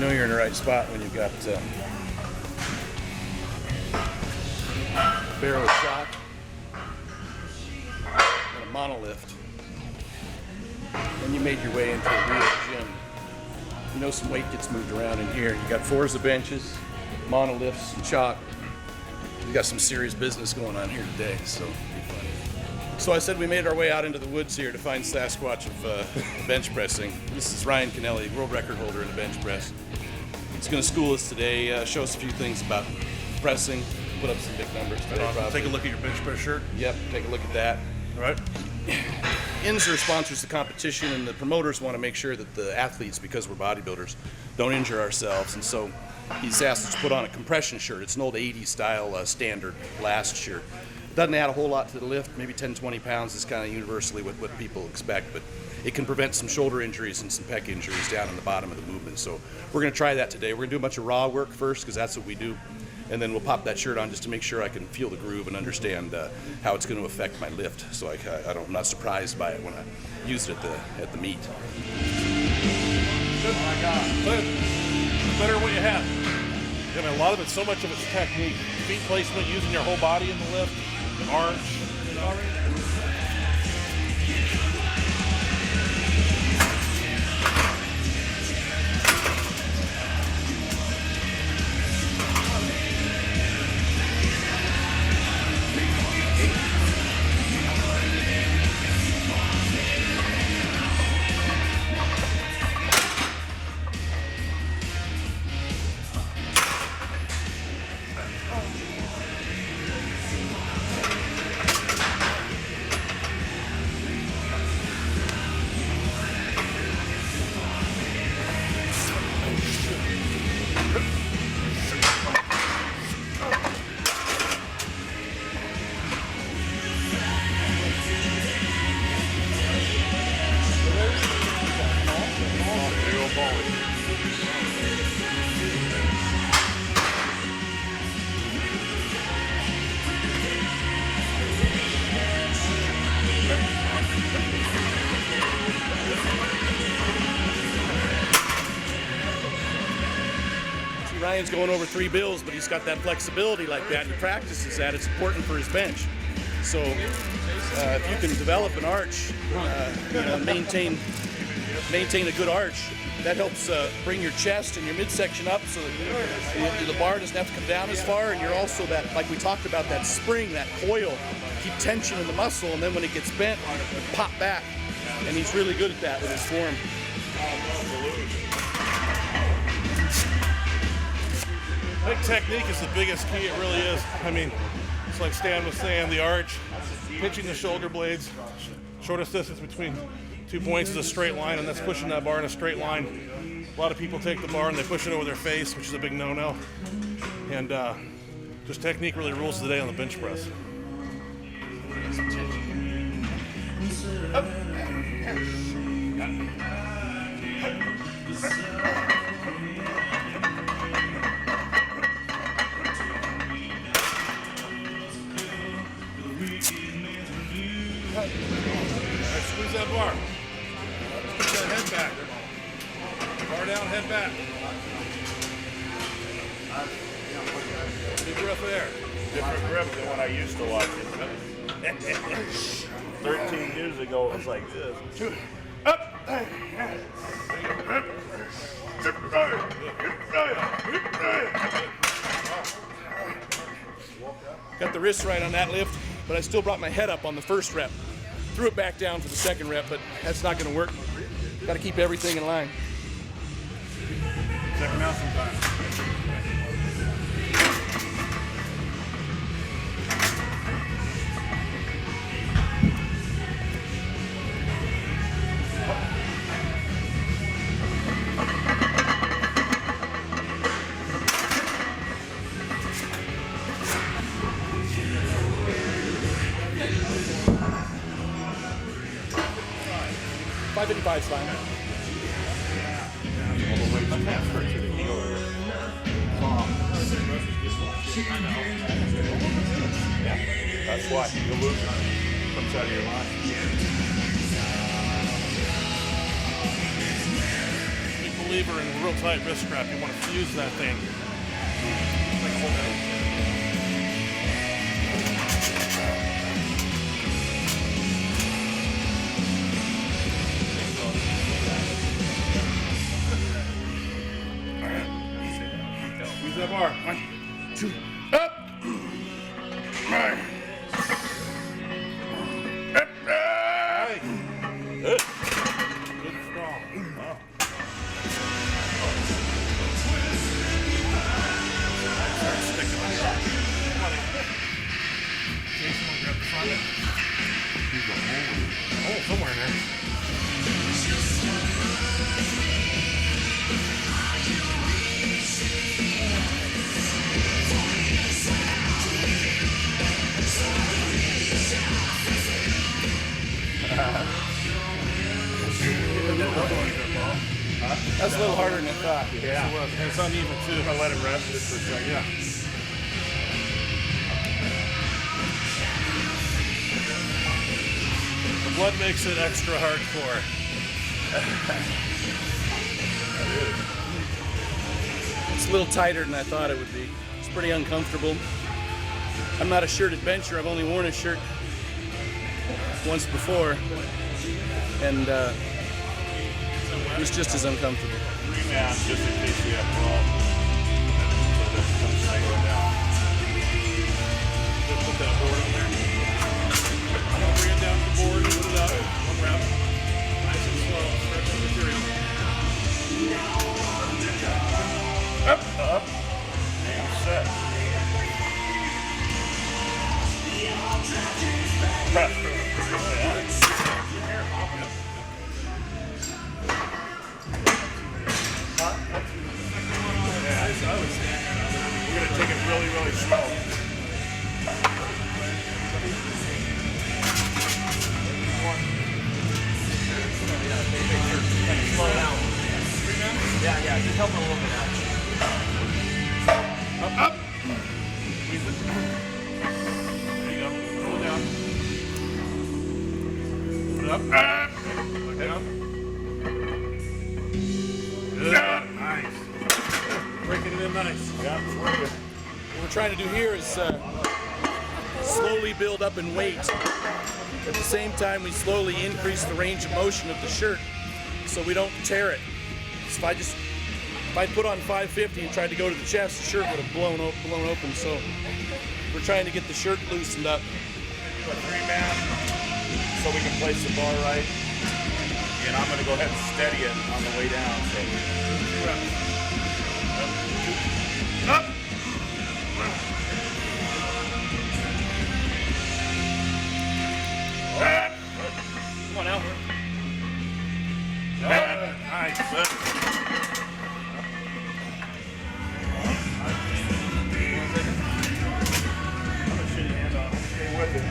know you're in the right spot when you've got barrel shock and a monolift. Then you made your way into a real gym. You know some weight gets moved around in here. You got fours of benches, monolifts, and chalk. We got some serious business going on here today, so it'll be fun. So I said we made our way out into the woods here to find Sasquatch of bench pressing. This is Ryan Kennelly, world record holder in the bench press. He's going to school us today, show us a few things about pressing, put up some big numbers. Take a look at your bench press shirt. Yep, take a look at that. All right. Inzer sponsors the competition, and the promoters want to make sure that the athletes, because we're bodybuilders, don't injure ourselves. And so he's asked us to put on a compression shirt. It's an old 80s style standard last shirt. It doesn't add a whole lot to the lift. Maybe 10, 20 pounds is kind of universally what people expect, but it can prevent some shoulder injuries and some pec injuries down in the bottom of the movement. So we're going to try that today. We're going to do a bunch of raw work first, because that's what we do. And then we'll pop that shirt on just to make sure I can feel the groove and understand how it's going to affect my lift, so I'm not surprised by it when I use it at the meet. Good. Oh my God. Better than what you have. I mean, a lot of it, so much of it's technique. Feet placement, using your whole body in the lift, arch. Ryan's going over 3 bills, but he's got that flexibility like that, and he practices that. It's important for his bench. So if you can develop an arch, maintain a good arch, that helps bring your chest and your midsection up so that the bar doesn't have to come down as far, and you're also that, like we talked about, that spring, that coil, keep tension in the muscle, and then when it gets bent, you pop back. And he's really good at that with his form. I think technique is the biggest key, it really is. I mean, it's like Stan was saying, the arch, pitching the shoulder blades, shortest distance between 2 points is a straight line, and that's pushing that bar in a straight line. A lot of people take the bar and they push it over their face, which is a big no-no. And just technique really rules the day on the bench press. Up. Squeeze that bar. Push that head back. Bar down, head back. Big breath of air. Different grip than when I used to watch it. 13 years ago, it was like this. Up. Got the wrist right on that lift, but I still brought my head up on the first rep. Threw it back down for the second rep, but that's not going to work. Got to keep everything in line. Check them out sometime. 555 is fine. That's why you'll lose it. Comes out of your line. lever and a real tight wrist strap. You want to fuse that thing. Like hold it. Use that bar. 1, 2, up. Right. Up. Right. Good and strong. Wow. Start sticking on it. Jason will grab the front. Oh, somewhere in there. That's a little harder than I thought. Yeah. And it's uneven too. I'm gonna let it rest just for a second. Yeah. The blood makes it extra hardcore. It's a little tighter than I thought it would be. It's pretty uncomfortable. I'm not a shirted bencher. I've only worn a shirt once before, and it was just as uncomfortable. Rebound just in case you have problems. So this comes slowing down. Just put that board on there. Bring it down to the board, put it up. One rep. Nice and slow. Stretch the material. Up, up. And set. Press. We're going to take it really, really slow. Slow down. Yeah, just help it a little bit out. Up, up. Squeeze it. There you go. Pull it down. Put it up. Look down. Good. Nice. Breaking it in nice. Yeah, it's working. What we're trying to do here is slowly build up in weight. At the same time, we slowly increase the range of motion of the shirt so we don't tear it. So if I put on 550 and tried to go to the chest, the shirt would have blown open. So we're trying to get the shirt loosened up. Put 3 man so we can place the bar right. And I'm going to go ahead and steady it on the way down. So. Up. Come on now. Nice. Stay with it.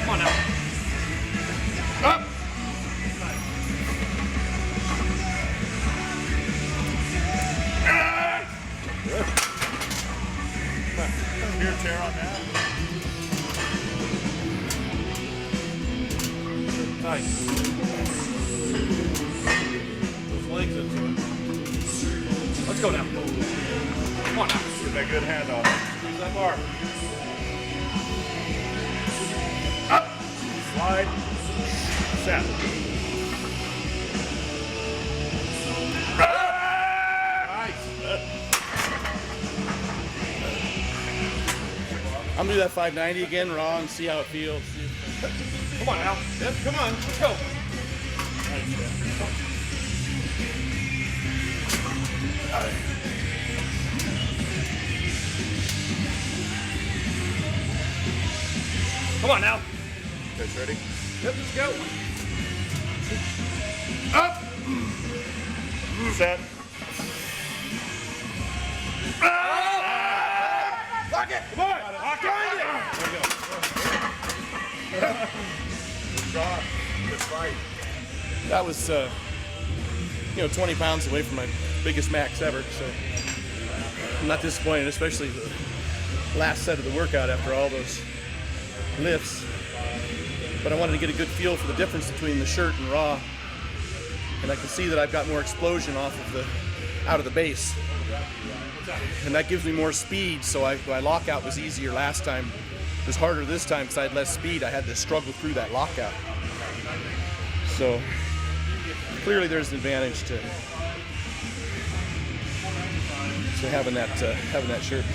Come on now. Up. Spear tear on that. Nice. Those legs into it. Let's go now. Come on now. Get that good hand on it. Squeeze that bar. Up. Slide. Set. I'm gonna do that 590 again raw and see how it feels. Come on now. Yep, come on. Let's go. Come on now. You guys ready? Yep, let's go. Up. Set. Lock it. Come on. Lock it. There we go. Good shot. Good fight. That was, 20 pounds away from my biggest max ever, so I'm not disappointed, especially the last set of the workout after all those lifts. but I wanted to get a good feel for the difference between the shirt and raw. And I can see that I've got more explosion out of the base. And that gives me more speed, so my lockout was easier last time. It was harder this time because I had less speed. I had to struggle through that lockout. So clearly there's an advantage to having that shirt.